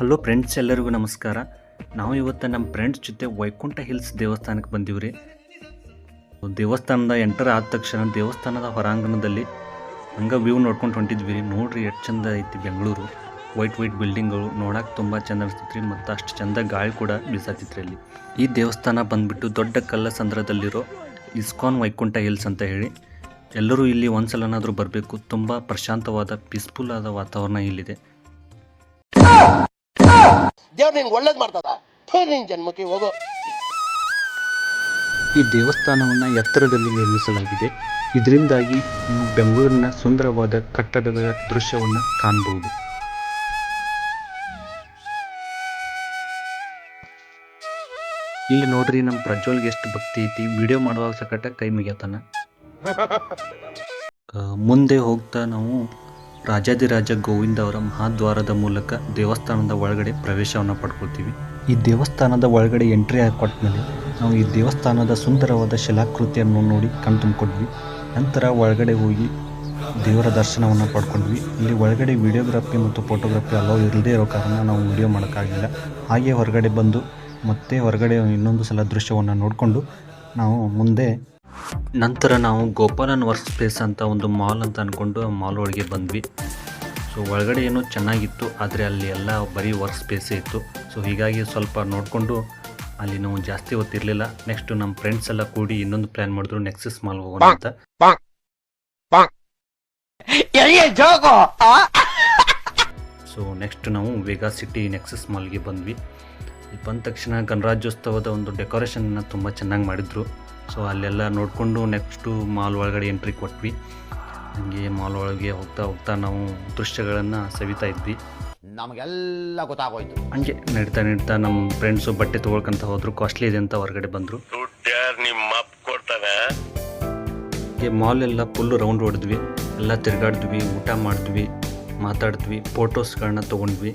Hello friends, ಎಲ್ಲರಿಗೂ ನಮಸ್ಕಾರ. ನಾವು ಇವತ್ತು ನಮ್ಮ ಫ್ರೆಂಡ್ಸ್ ಜೊತೆ ವೈಕುಂಠ ಹಿಲ್ಸ್ ದೇವಸ್ಥಾನಕ್ಕೆ ಬಂದೀವ್ರಿ. ದೇವಸ್ಥಾನದ ಎಂಟರ್ ಆದ ತಕ್ಷಣ ದೇವಸ್ಥಾನದ ಹೊರಾಂಗಣದಲ್ಲಿ ಹಂಗೆ ವ್ಯೂ ನೋಡ್ಕೊಂಡು ಹೊಂಟಿದ್ವಿ ರೀ. ನೋಡ್ರಿ ಎಷ್ಟು ಚಂದ ಐತಿ ಬೆಂಗಳೂರು. ವೈಟ್ ಬಿಲ್ಡಿಂಗ್ಗಳು ನೋಡಕ್ಕೆ ತುಂಬ ಚಂದ ಅನಿಸ್ತೈತ್ರಿ. ಮತ್ತು ಅಷ್ಟು ಚಂದ ಗಾಳಿ ಕೂಡ ಬೀಸತ್ತಿತ್ರಿ ಅಲ್ಲಿ. ಈ ದೇವಸ್ಥಾನ ಬಂದ್ಬಿಟ್ಟು ದೊಡ್ಡ ಕಲ್ಲಸಂದ್ರದಲ್ಲಿರೋ ಇಸ್ಕಾನ್ ವೈಕುಂಠ ಹಿಲ್ಸ್ ಅಂತ ಹೇಳಿ. ಎಲ್ಲರೂ ಇಲ್ಲಿ ಒಂದ್ಸಲನಾದರೂ ಬರಬೇಕು. ತುಂಬ ಪ್ರಶಾಂತವಾದ ಪೀಸ್ಫುಲ್ ಆದ ವಾತಾವರಣ ಇಲ್ಲಿದೆ. ದೇವ್ರು ನಿನ್ಗೆ ಒಳ್ಳೇದು ಮಾಡ್ತದ, ನಿನ್ ಜನ್ಮಕ್ಕೆ ಹೋಗೋ. ಈ ದೇವಸ್ಥಾನವನ್ನು ಎತ್ತರದಲ್ಲಿ ನಿರ್ಮಿಸಲಾಗಿದೆ. ಇದರಿಂದಾಗಿ ನೀವು ಬೆಂಗಳೂರಿನ ಸುಂದರವಾದ ಕಟ್ಟಡದ ದೃಶ್ಯವನ್ನು ಕಾಣಬಹುದು. ಇಲ್ಲಿ ನೋಡ್ರಿ, ನಮ್ಮ ಪ್ರಜ್ವಲ್ಗೆ ಎಷ್ಟು ಭಕ್ತಿ ಐತಿ. ವಿಡಿಯೋ ಮಾಡುವಾಗ ಸಕಟ ಕೈ ಮುಗಿಯತಾನ. ಮುಂದೆ ಹೋಗ್ತಾ ನಾವು ರಾಜಾದಿರಾಜ ಗೋವಿಂದ ಅವರ ಮಹಾದ್ವಾರದ ಮೂಲಕ ದೇವಸ್ಥಾನದ ಒಳಗಡೆ ಪ್ರವೇಶವನ್ನು ಪಡ್ಕೊಳ್ತೀವಿ. ಈ ದೇವಸ್ಥಾನದ ಒಳಗಡೆ ಎಂಟ್ರಿ ಕೊಟ್ಟಮೇಲೆ ನಾವು ಈ ದೇವಸ್ಥಾನದ ಸುಂದರವಾದ ಶಿಲಾಕೃತಿಯನ್ನು ನೋಡಿ ಕಣ್ತುಂಬಿಕೊಂಡ್ವಿ. ನಂತರ ಒಳಗಡೆ ಹೋಗಿ ದೇವರ ದರ್ಶನವನ್ನು ಪಡ್ಕೊಂಡ್ವಿ. ಇಲ್ಲಿ ಒಳಗಡೆ ವಿಡಿಯೋಗ್ರಫಿ ಮತ್ತು ಫೋಟೋಗ್ರಫಿ ಅಲೋ ಇರದೇ ಇರೋ ಕಾರಣ ನಾವು ವಿಡಿಯೋ ಮಾಡೋಕ್ಕಾಗಲಿಲ್ಲ. ಹಾಗೆ ಹೊರಗಡೆ ಬಂದು ಮತ್ತೆ ಹೊರಗಡೆ ಇನ್ನೊಂದು ಸಲ ದೃಶ್ಯವನ್ನು ನೋಡಿಕೊಂಡು ನಾವು ಮುಂದೆ ನಂತರ ನಾವು ಗೋಪಾಲನ್ ವರ್ಕ್ ಸ್ಪೇಸ್ ಅಂತ ಒಂದು ಮಾಲ್ ಅಂತ ಅಂದ್ಕೊಂಡು ಮಾಲ್ ಒಳಗೆ ಬಂದ್ವಿ. ಸೊ ಒಳಗಡೆ ಏನೋ ಚೆನ್ನಾಗಿತ್ತು, ಆದರೆ ಅಲ್ಲಿ ಎಲ್ಲ ಬರೀ ವರ್ಕ್ ಸ್ಪೇಸೇ ಇತ್ತು. ಸೊ ಹೀಗಾಗಿ ಸ್ವಲ್ಪ ನೋಡಿಕೊಂಡು ಅಲ್ಲಿ ನಾವು ಜಾಸ್ತಿ ಹೊತ್ತಿರಲಿಲ್ಲ. ನೆಕ್ಸ್ಟ್ ನಮ್ಮ ಫ್ರೆಂಡ್ಸ್ ಎಲ್ಲ ಕೂಡಿ ಇನ್ನೊಂದು ಪ್ಲ್ಯಾನ್ ಮಾಡಿದ್ರು, ನೆಕ್ಸಸ್ ಮಾಲ್ ಹೋಗೋಣ ಅಂತ. ಸೊ ನೆಕ್ಸ್ಟ್ ನಾವು ವೇಗಾ ಸಿಟಿ ನೆಕ್ಸಸ್ ಮಾಲ್ಗೆ ಬಂದ್ವಿ. ಇಲ್ಲಿ ಬಂದ ತಕ್ಷಣ ಗಣರಾಜ್ಯೋತ್ಸವದ ಒಂದು ಡೆಕೋರೇಷನ್ನ ತುಂಬ ಚೆನ್ನಾಗಿ ಮಾಡಿದ್ರು. ಸೊ ಅಲ್ಲೆಲ್ಲ ನೋಡಿಕೊಂಡು ನೆಕ್ಸ್ಟು ಮಾಲ್ ಒಳಗಡೆ ಎಂಟ್ರಿ ಕೊಟ್ವಿ. ಹಂಗೆ ಮಾಲ್ ಒಳಗೆ ಹೋಗ್ತಾ ನಾವು ದೃಶ್ಯಗಳನ್ನು ಸವಿತಾ ಇದ್ವಿ. ನಮಗೆಲ್ಲ ಗೊತ್ತಾಗೋಯ್ತು. ಹಂಗೆ ನಡೀತಾ ನಮ್ಮ ಫ್ರೆಂಡ್ಸು ಬಟ್ಟೆ ತೊಗೊಳ್ಕಂತ ಹೋದ್ರು. ಕಾಸ್ಟ್ಲಿ ಇದೆ ಅಂತ ಹೊರಗಡೆ ಬಂದರು. ಹೀಗೆ ಮಾಲ್ ಎಲ್ಲ ಫುಲ್ಲು ರೌಂಡ್ ಹೊಡೆದ್ವಿ, ಎಲ್ಲ ತಿರುಗಾಡಿದ್ವಿ, ಊಟ ಮಾಡಿದ್ವಿ, ಮಾತಾಡಿದ್ವಿ, ಫೋಟೋಸ್ಗಳನ್ನ ತೊಗೊಂಡ್ವಿ.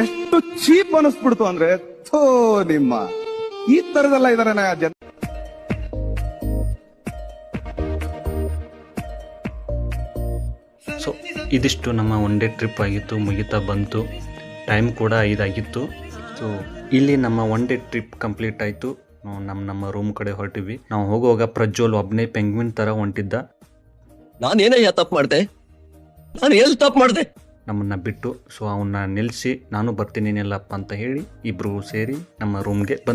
ಎಷ್ಟು ಚೀಪ್ ಅನಿಸ್ಬಿಡ್ತು ಅಂದ್ರೆ, ಥೋ ನಿಮ್ಮ ಈ ತರದೆಲ್ಲ ಇದಾರೆ ಜನ. ಸೊ ಇದಿಷ್ಟು ನಮ್ಮ ಒನ್ ಡೇ ಟ್ರಿಪ್ ಆಗಿತ್ತು. ಮುಗಿತಾ ಬಂತು, ಟೈಮ್ ಕೂಡ 5 ಆಗಿತ್ತು. ಸೊ ಇಲ್ಲಿ ನಮ್ಮ ಒನ್ ಡೇ ಟ್ರಿಪ್ ಕಂಪ್ಲೀಟ್ ಆಯಿತು. ನಾವು ನಮ್ಮ ರೂಮ್ ಕಡೆ ಹೊರಟಿವಿ. ನಾವು ಹೋಗುವಾಗ ಪ್ರಜ್ವಲ್ ಒಬ್ಬನೇ ಪೆಂಗ್ವಿನ್ ಥರ ಹೊಂಟಿದ್ದ. ನಾನೇನಯ್ಯ ತಪ್ಪು ಮಾಡಿದೆ? ನಾನು ಎಲ್ಲಿ ತಪ್ಪು ಮಾಡಿದೆ? ನಮ್ಮನ್ನು ಬಿಟ್ಟು. ಸೊ ಅವನ್ನ ನಿಲ್ಲಿಸಿ ನಾನು ಬರ್ತೀನಿ ನಿಲ್ಲಪ್ಪ ಅಂತ ಹೇಳಿ ಇಬ್ಬರು ಸೇರಿ ನಮ್ಮ ರೂಮ್ಗೆ ಬಂದು